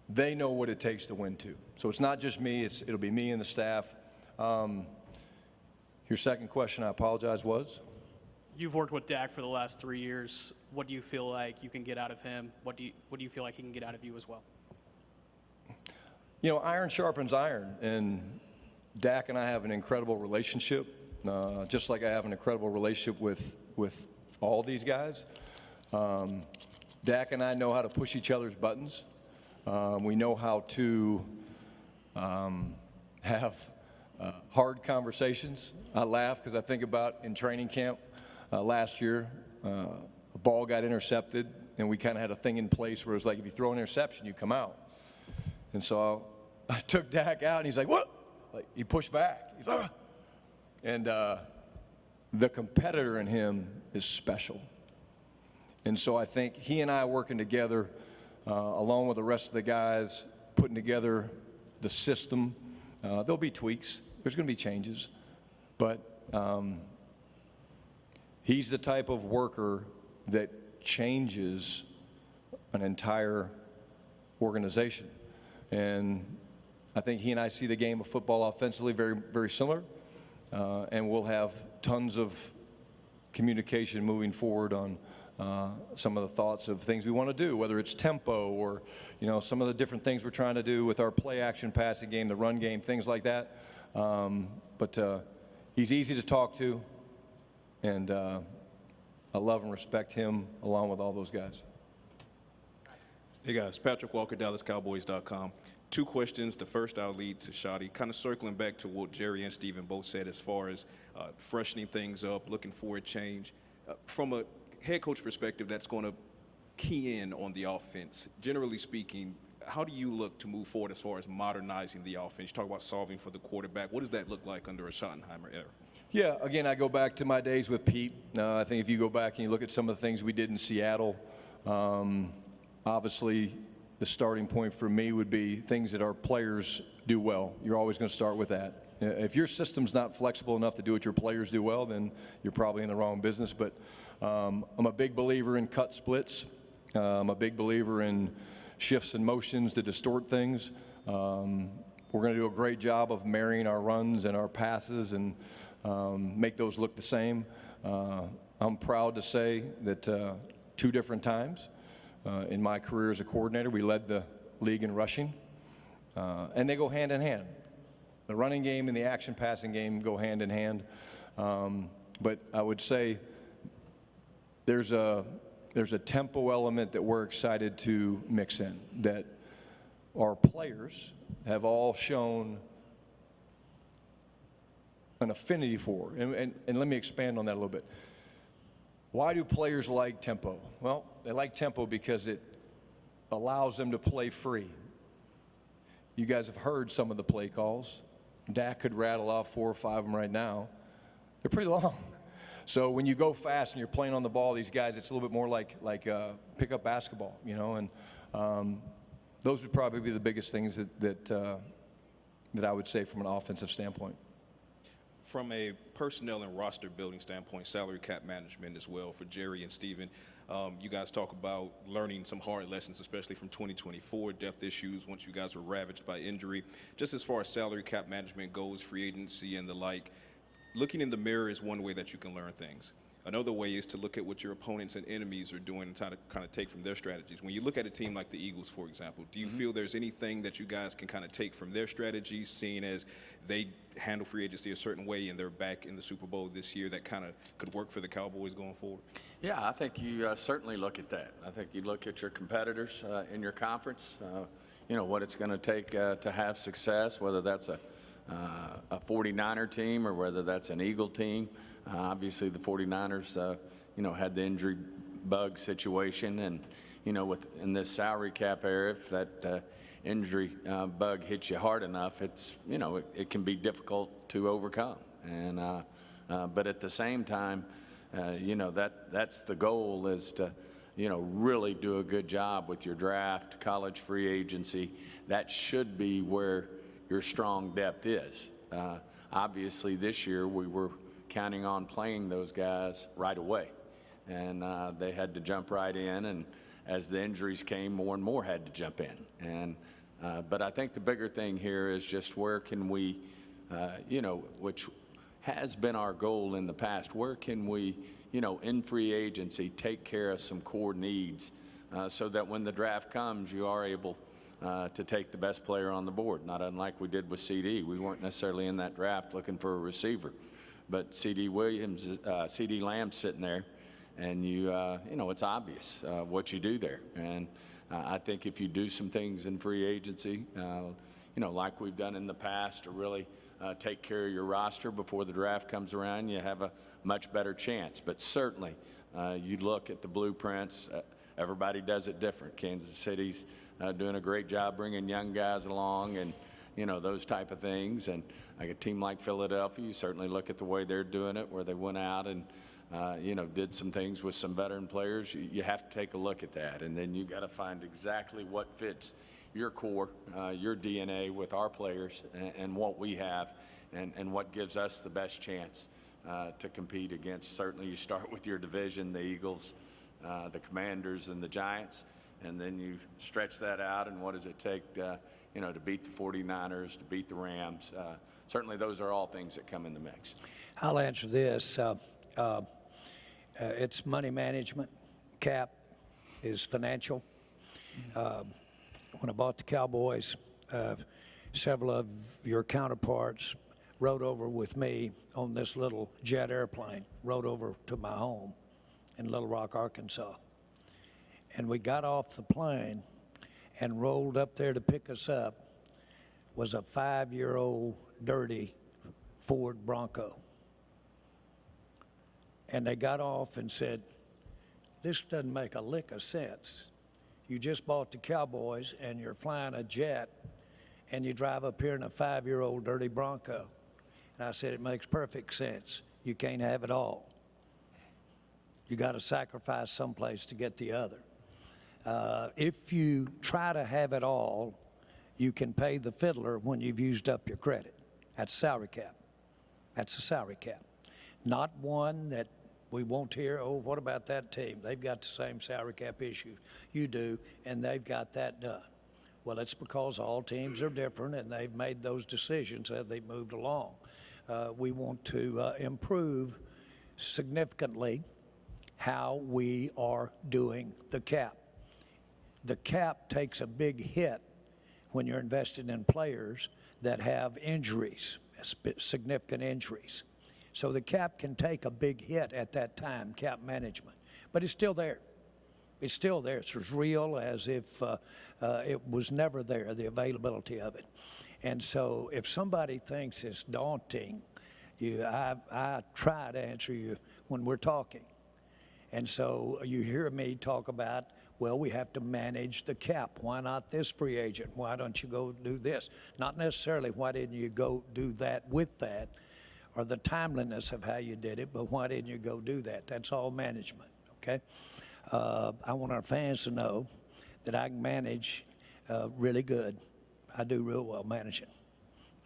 Speaker 2: they know what it takes to win too. So it's not just me. It'll be me and the staff. Your second question, I apologize, was?
Speaker 9: You've worked with Dak for the last 3 years. What do you feel like you can get out of him? What do you feel like he can get out of you as well?
Speaker 2: You know, iron sharpens iron, and Dak and I have an incredible relationship, just like I have an incredible relationship with all these guys. Dak and I know how to push each other's buttons. We know how to have hard conversations. I laugh because I think about in training camp last year, a ball got intercepted, and we kind of had a thing in place where it was like, if you throw an interception, you come out. And so I took Dak out, and he's like, what? Like, he pushed back. He's like, ah. And the competitor in him is special. And so I think he and I working together, along with the rest of the guys, putting together the system, there'll be tweaks. There's going to be changes. But he's the type of worker that changes an entire organization. And I think he and I see the game of football offensively very, very similar. And we'll have tons of communication moving forward on some of the thoughts of things we want to do, whether it's tempo or, you know, some of the different things we're trying to do with our play action passing game, the run game, things like that. But he's easy to talk to, and I love and respect him along with all those guys.
Speaker 10: Hey guys, Patrick Walker, DallasCowboys.com. Two questions. The first I'll lead to Shotty, kind of circling back to what Jerry and Stephen both said as far as freshening things up, looking for a change. From a head coach perspective, that's going to key in on the offense. Generally speaking, how do you look to move forward as far as modernizing the offense? You talk about solving for the quarterback. What does that look like under a Schottenheimer era?
Speaker 2: Yeah, again, I go back to my days with Pete. I think if you go back and you look at some of the things we did in Seattle, obviously the starting point for me would be things that our players do well. You're always going to start with that. If your system's not flexible enough to do what your players do well, then you're probably in the wrong business. But I'm a big believer in cut splits. I'm a big believer in shifts and motions to distort things. We're going to do a great job of marrying our runs and our passes and make those look the same. I'm proud to say that 2 different times in my career as a coordinator, we led the league in rushing, and they go hand in hand. The running game and the action passing game go hand in hand. But I would say there's a tempo element that we're excited to mix in, that our players have all shown an affinity for. And let me expand on that a little bit. Why do players like tempo? Well, they like tempo because it allows them to play free. You guys have heard some of the play calls. Dak could rattle off 4 or 5 of them right now. They're pretty long. So when you go fast and you're playing on the ball, these guys, it's a little bit more like pickup basketball, you know. And those would probably be the biggest things that I would say from an offensive standpoint.
Speaker 10: From a personnel and roster building standpoint, salary cap management as well for Jerry and Stephen, you guys talk about learning some hard lessons, especially from 2024, depth issues once you guys were ravaged by injury. Just as far as salary cap management goes, free agency and the like, looking in the mirror is one way that you can learn things. Another way is to look at what your opponents and enemies are doing and try to kind of take from their strategies. When you look at a team like the Eagles, for example, do you feel there's anything that you guys can kind of take from their strategies, seeing as they handle free agency a certain way and they're back in the Super Bowl this year, that kind of could work for the Cowboys going forward?
Speaker 7: Yeah, I think you certainly look at that. I think you look at your competitors in your conference, what it's going to take to have success, whether that's a 49er team or whether that's an Eagle team. Obviously, the 49ers, had the injury bug situation, and in this salary cap era, if that injury bug hits you hard enough, it's it can be difficult to overcome. And but at the same time, that's the goal, is to really do a good job with your draft, college free agency. That should be where your strong depth is. Obviously, this year we were counting on playing those guys right away, and they had to jump right in, and as the injuries came, more and more had to jump in. And but I think the bigger thing here is just where can we, which has been our goal in the past, where can we, in free agency, take care of some core needs so that when the draft comes, you are able to take the best player on the board, not unlike we did with CD. We weren't necessarily in that draft looking for a receiver, but CD Lamb's sitting there, and it's obvious what you do there. And I think if you do some things in free agency, like we've done in the past, to really take care of your roster before the draft comes around, you have a much better chance. But certainly, you look at the blueprints, everybody does it different. Kansas City's doing a great job bringing young guys along, and those type of things. And like a team like Philadelphia, you certainly look at the way they're doing it, where they went out and did some things with some veteran players. You have to take a look at that, and then you got to find exactly what fits your core, your DNA with our players and what we have, and what gives us the best chance to compete against. Certainly, you start with your division, the Eagles, the Commanders, and the Giants, and then you stretch that out, and what does it take to beat the 49ers, to beat the Rams? Certainly, those are all things that come in the mix.
Speaker 4: I'll answer this. It's money management. Cap is financial. When I bought the Cowboys, several of your counterparts rode over with me on this little jet airplane, rode over to my home in Little Rock, Arkansas. And we got off the plane and rolled up there to pick us up was a 5-year-old dirty Ford Bronco. And they got off and said, this doesn't make a lick of sense. You just bought the Cowboys and you're flying a jet and you drive up here in a 5-year-old dirty Bronco. And I said, it makes perfect sense. You can't have it all. You got to sacrifice someplace to get the other. If you try to have it all, you can pay the fiddler when you've used up your credit. That's salary cap. That's a salary cap. Not one that we won't hear, oh, what about that team? They've got the same salary cap issue you do, and they've got that done. Well, it's because all teams are different, and they've made those decisions as they've moved along. We want to improve significantly how we are doing the cap. The cap takes a big hit when you're invested in players that have injuries, significant injuries. So the cap can take a big hit at that time, cap management. But it's still there. It's still there. It's as real as if it was never there, the availability of it. And so if somebody thinks it's daunting, I try to answer you when we're talking. And so you hear me talk about, well, we have to manage the cap. Why not this free agent? Why don't you go do this? Not necessarily why didn't you go do that with that, or the timeliness of how you did it, but why didn't you go do that? That's all management, okay? I want our fans to know that I can manage really good. I do real well managing.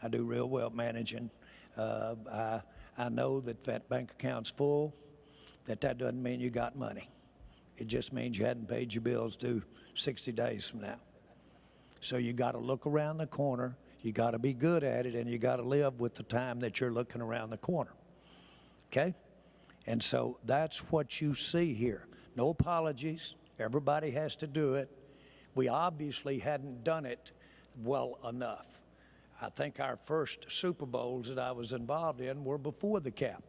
Speaker 4: I do real well managing. I know that that bank account's full, that doesn't mean you got money. It just means you hadn't paid your bills due 60 days from now. So you got to look around the corner. You got to be good at it, and you got to live with the time that you're looking around the corner. Okay? And so that's what you see here. No apologies. Everybody has to do it. We obviously hadn't done it well enough. I think our first Super Bowls that I was involved in were before the cap.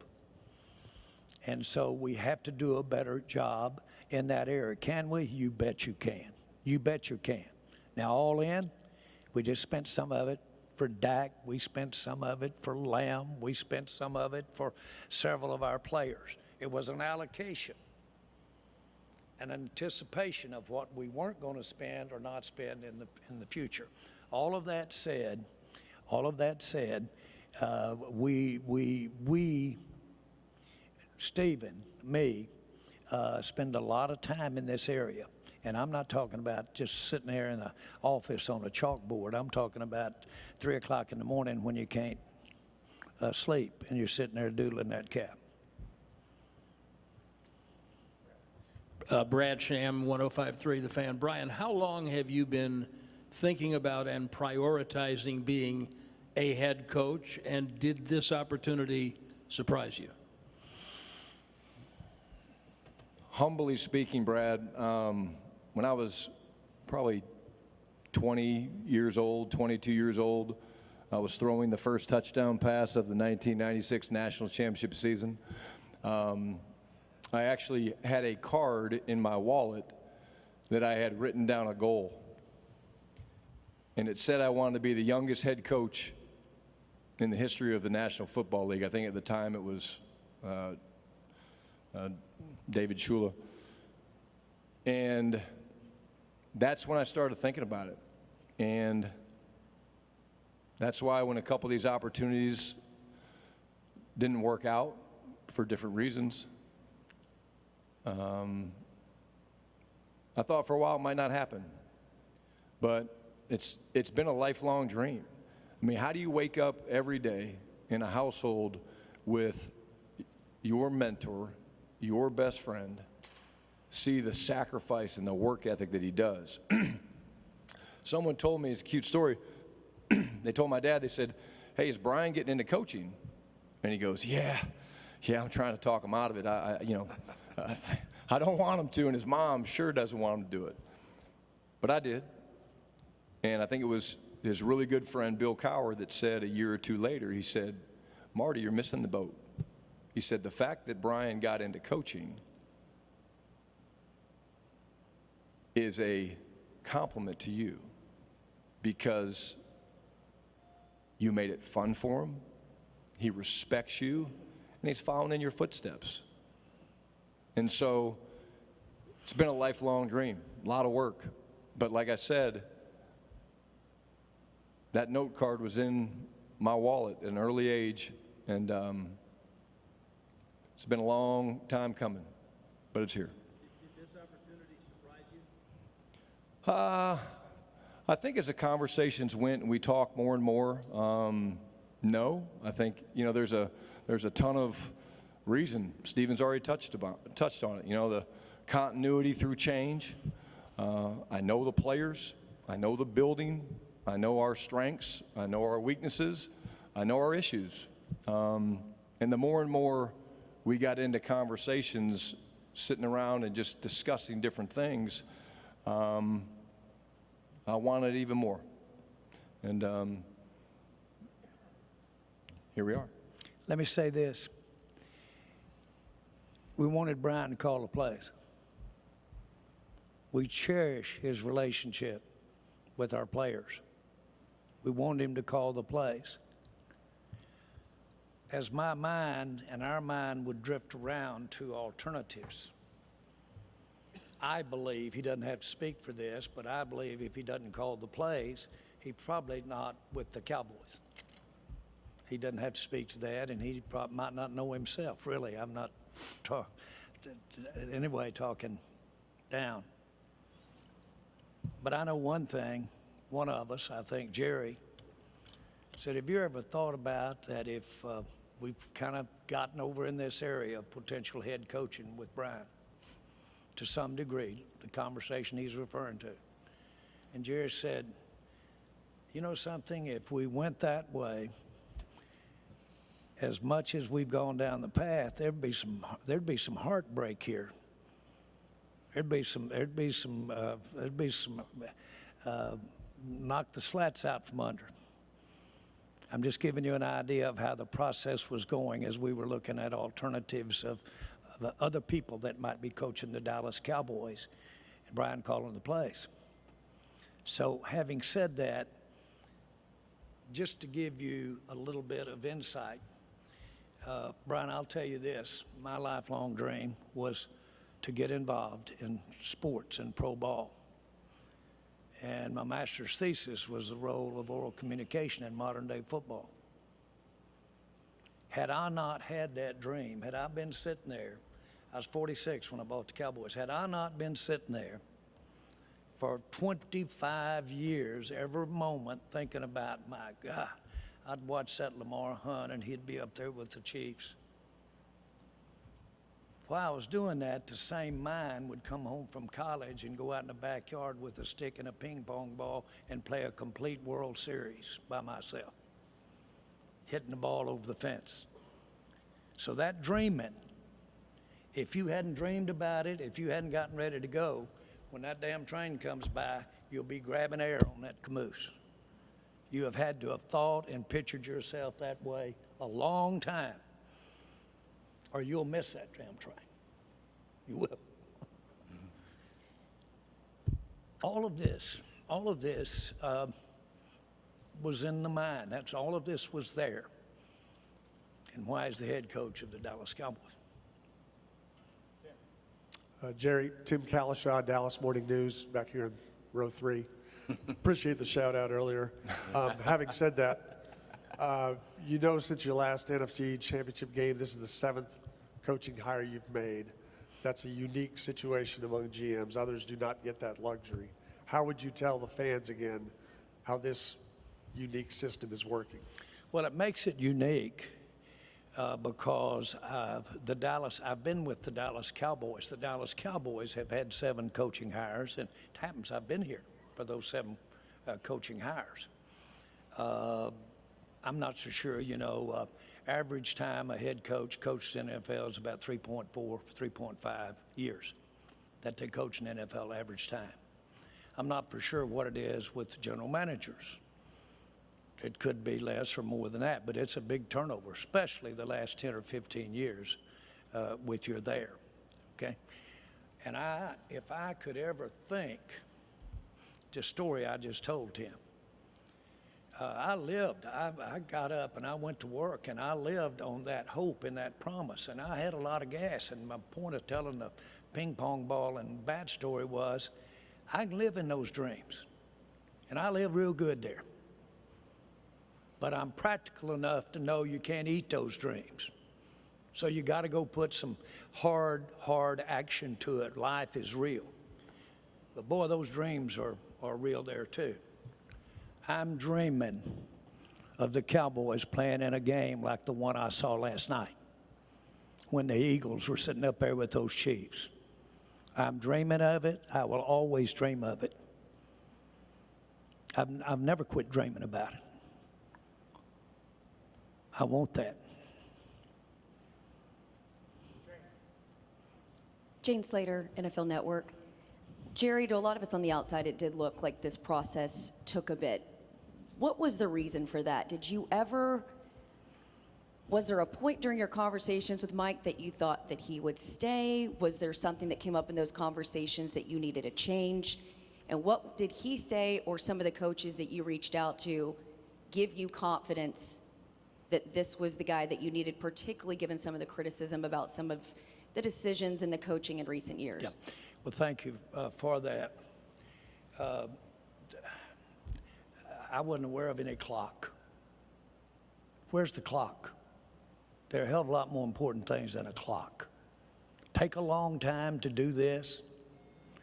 Speaker 4: And so we have to do a better job in that area. Can we? You bet you can. You bet you can. Now, all in, we just spent some of it for Dak. We spent some of it for Lamb. We spent some of it for several of our players. It was an allocation, an anticipation of what we weren't going to spend or not spend in the future. All of that said, we Stephen, me, spend a lot of time in this area. And I'm not talking about just sitting there in the office on a chalkboard. I'm talking about 3 o'clock in the morning when you can't sleep and you're sitting there doodling that cap.
Speaker 11: Brad Sham, 105.3 The Fan. Brian, how long have you been thinking about and prioritizing being a head coach, and did this opportunity surprise you?
Speaker 2: Humbly speaking, Brad, when I was probably 20 years old, 22 years old, I was throwing the first touchdown pass of the 1996 National Championship season. I actually had a card in my wallet that I had written down a goal. And it said I wanted to be the youngest head coach in the history of the National Football League. I think at the time it was David Shula. And that's when I started thinking about it. And that's why when a couple of these opportunities didn't work out for different reasons, I thought for a while it might not happen. But it's been a lifelong dream. I mean, how do you wake up every day in a household with your mentor, your best friend, see the sacrifice and the work ethic that he does? Someone told me, it's a cute story. They told my dad, they said, "Hey, is Brian getting into coaching?" And he goes, yeah, I'm trying to talk him out of it. I don't want him to, and his mom sure doesn't want him to do it. But I did. And I think it was his really good friend, Bill Cower, that said a year or two later, he said, "Marty, you're missing the boat." He said, "The fact that Brian got into coaching is a compliment to you because you made it fun for him, he respects you, and he's following in your footsteps." And so it's been a lifelong dream, a lot of work. But like I said, that note card was in my wallet at an early age, and it's been a long time coming, but it's here.
Speaker 11: Did this opportunity surprise you?
Speaker 2: I think as the conversations went and we talked more and more, no. I think, there's a ton of reason. Stephen's already touched on it. The continuity through change. I know the players. I know the building. I know our strengths. I know our weaknesses. I know our issues. And the more and more we got into conversations, sitting around and just discussing different things, I wanted even more. And here we are.
Speaker 4: Let me say this. We wanted Brian to call the plays. We cherish his relationship with our players. We want him to call the plays. As my mind and our mind would drift around to alternatives, I believe, he doesn't have to speak for this, but I believe if he doesn't call the plays, he probably not with the Cowboys. He doesn't have to speak to that, and he probably might not know himself, really. I'm not talking down. But I know one thing, one of us, I think Jerry, said, have you ever thought about that if we've kind of gotten over in this area of potential head coaching with Brian, to some degree, the conversation he's referring to. And Jerry said, you know something, if we went that way, as much as we've gone down the path, there'd be some heartbreak here. There'd be some knock the slats out from under. I'm just giving you an idea of how the process was going as we were looking at alternatives of other people that might be coaching the Dallas Cowboys, and Brian calling the plays. So having said that, just to give you a little bit of insight, Brian, I'll tell you this, my lifelong dream was to get involved in sports and pro ball. And my master's thesis was the role of oral communication in modern day football. Had I not had that dream, had I been sitting there, I was 46 when I bought the Cowboys, had I not been sitting there for 25 years, every moment thinking about, my God, I'd watch that Lamar Hunt and he'd be up there with the Chiefs. While I was doing that, the same mind would come home from college and go out in the backyard with a stick and a ping pong ball and play a complete World Series by myself, hitting the ball over the fence. So that dreaming, if you hadn't dreamed about it, if you hadn't gotten ready to go, when that damn train comes by, you'll be grabbing air on that caboose. You have had to have thought and pictured yourself that way a long time, or you'll miss that damn train. You will. All of this was in the mind. That's all of this was there. And why is the head coach of the Dallas Cowboys?
Speaker 12: Jerry, Tim Kalishaw, Dallas Morning News, back here in row 3. Appreciate the shout out earlier. Having said that, you know, since your last NFC Championship game, this is the 7th coaching hire you've made. That's a unique situation among GMs. Others do not get that luxury. How would you tell the fans again how this unique system is working?
Speaker 4: Well, it makes it unique because I've been with the Dallas Cowboys. The Dallas Cowboys have had 7 coaching hires, and it happens I've been here for those 7 coaching hires. I'm not so sure, you know, average time a head coach coaches in the NFL is about 3.4, 3.5 years that they coach in NFL average time. I'm not for sure what it is with the general managers. It could be less or more than that, but it's a big turnover, especially the last 10 or 15 years with you there, okay? And if I could ever think, the story I just told Tim, I got up and I went to work and I lived on that hope and that promise, and I had a lot of gas. And my point of telling the ping pong ball and bat story was I can live in those dreams, and I live real good there. But I'm practical enough to know you can't eat those dreams. So you got to go put some hard action to it. Life is real. But boy, those dreams are real there too. I'm dreaming of the Cowboys playing in a game like the one I saw last night when the Eagles were sitting up there with those Chiefs. I'm dreaming of it. I will always dream of it. I've never quit dreaming about it. I want that.
Speaker 13: Jane Slater, NFL Network. Jerry, to a lot of us on the outside, it did look like this process took a bit. What was the reason for that? Was there a point during your conversations with Mike that you thought that he would stay? Was there something that came up in those conversations that you needed to change? And what did he say, or some of the coaches that you reached out to, give you confidence that this was the guy that you needed, particularly given some of the criticism about some of the decisions in the coaching in recent years?
Speaker 4: Yeah. Well, thank you for that. I wasn't aware of any clock. Where's the clock? There are a hell of a lot more important things than a clock. Take a long time to do this.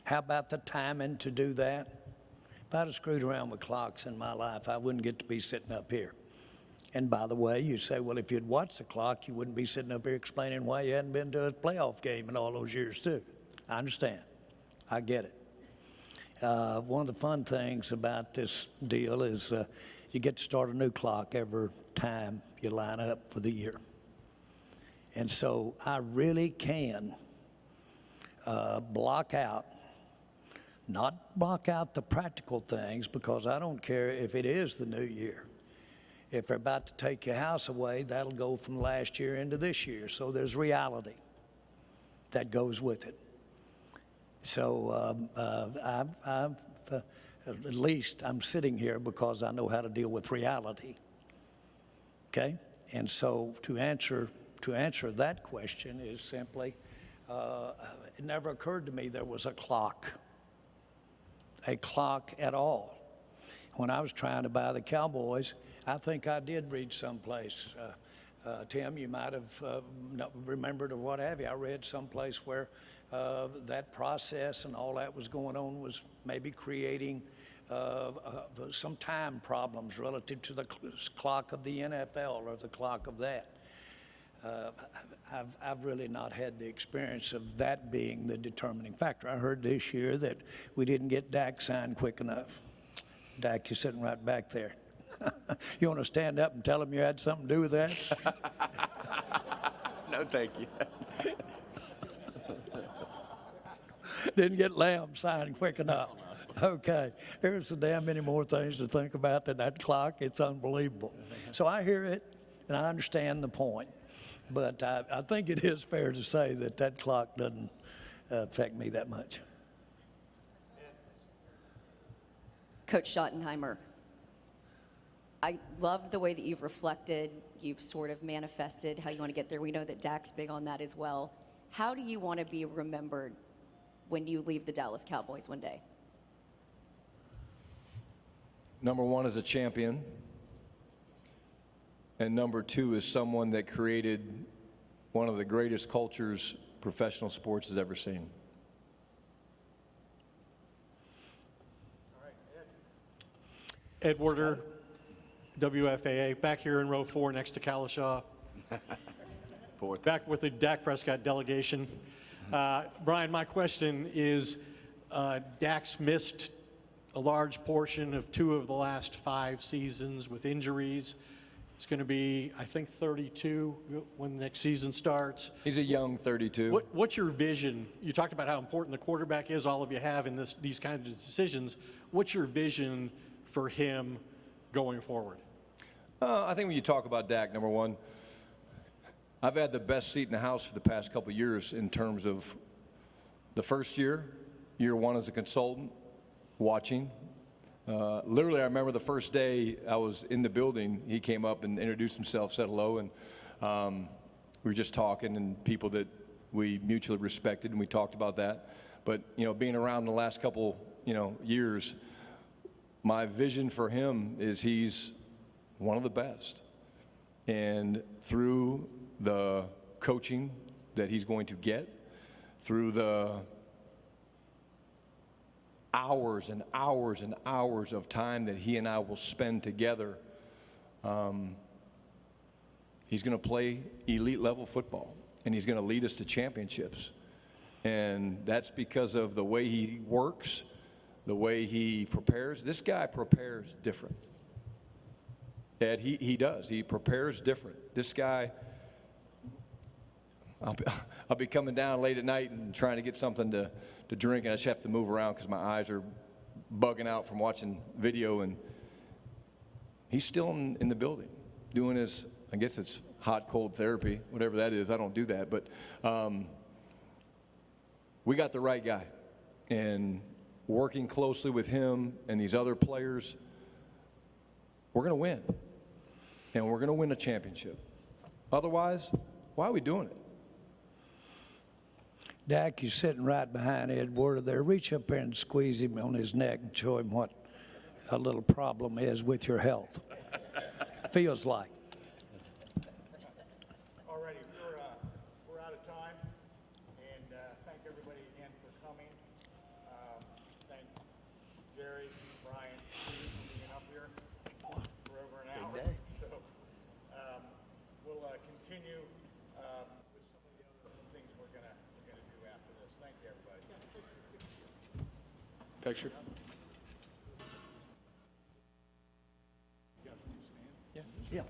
Speaker 4: How about the timing to do that? If I'd have screwed around with clocks in my life, I wouldn't get to be sitting up here. And by the way, you say, well, if you'd watched the clock, you wouldn't be sitting up here explaining why you hadn't been to a playoff game in all those years, too. I understand. I get it. One of the fun things about this deal is you get to start a new clock every time you line up for the year. And so I really can block out, not block out the practical things, because I don't care if it is the new year. If they're about to take your house away, that'll go from last year into this year. So there's reality that goes with it. So at least I'm sitting here because I know how to deal with reality. Okay? And so to answer that question is simply, it never occurred to me there was a clock at all. When I was trying to buy the Cowboys, I think I did read someplace, Tim, you might have not remembered or what have you. I read someplace where that process and all that was going on was maybe creating some time problems relative to the clock of the NFL or the clock of that. I've really not had the experience of that being the determining factor. I heard this year that we didn't get Dak signed quick enough. Dak, you're sitting right back there. You want to stand up and tell him you had something to do with that?
Speaker 7: No, thank you.
Speaker 4: Didn't get Lamb signed quick enough. Okay, there's so damn many more things to think about than that clock. It's unbelievable. So I hear it, and I understand the point. But I think it is fair to say that that clock doesn't affect me that much.
Speaker 13: Coach Schottenheimer, I love the way that you've reflected, you've sort of manifested how you want to get there. We know that Dak's big on that as well. How do you want to be remembered when you leave the Dallas Cowboys one day?
Speaker 2: Number one is a champion. And number two is someone that created one of the greatest cultures professional sports has ever seen.
Speaker 14: Ed Werder, WFAA, back here in row 4 next to Kalashaw. Back with the Dak Prescott delegation. Brian, my question is, Dak's missed a large portion of 2 of the last 5 seasons with injuries. It's going to be, I think, 32 when the next season starts.
Speaker 2: He's a young 32.
Speaker 14: What's your vision? You talked about how important the quarterback is, all of you have in these kinds of decisions. What's your vision for him going forward?
Speaker 2: I think when you talk about Dak, number one, I've had the best seat in the house for the past couple of years in terms of the first year 1 as a consultant, watching. Literally, I remember the first day I was in the building, he came up and introduced himself, said hello, and we were just talking, and people that we mutually respected, and we talked about that. But, you know, being around the last couple, years, my vision for him is he's one of the best. And through the coaching that he's going to get, through the hours and hours and hours of time that he and I will spend together, he's going to play elite level football, and he's going to lead us to championships. And that's because of the way he works, the way he prepares. This guy prepares different. Ed, he does. He prepares different. This guy, I'll be coming down late at night and trying to get something to drink, and I just have to move around because my eyes are bugging out from watching video. And he's still in the building doing his, I guess it's hot, cold therapy, whatever that is. I don't do that. But we got the right guy. And working closely with him and these other players, we're going to win. And we're going to win a championship. Otherwise, why are we doing it?
Speaker 4: Dak, you're sitting right behind Ed Werder there. Reach up there and squeeze him on his neck and show him what a little problem is with your health. Feels like.
Speaker 1: All righty, we're out of time. And thank everybody again for coming. Thank Jerry, Brian, Steve for being up here for over an hour. So we'll continue with some of the other things we're gonna do after this. Thank you, everybody.
Speaker 14: Picture.
Speaker 15: Yeah.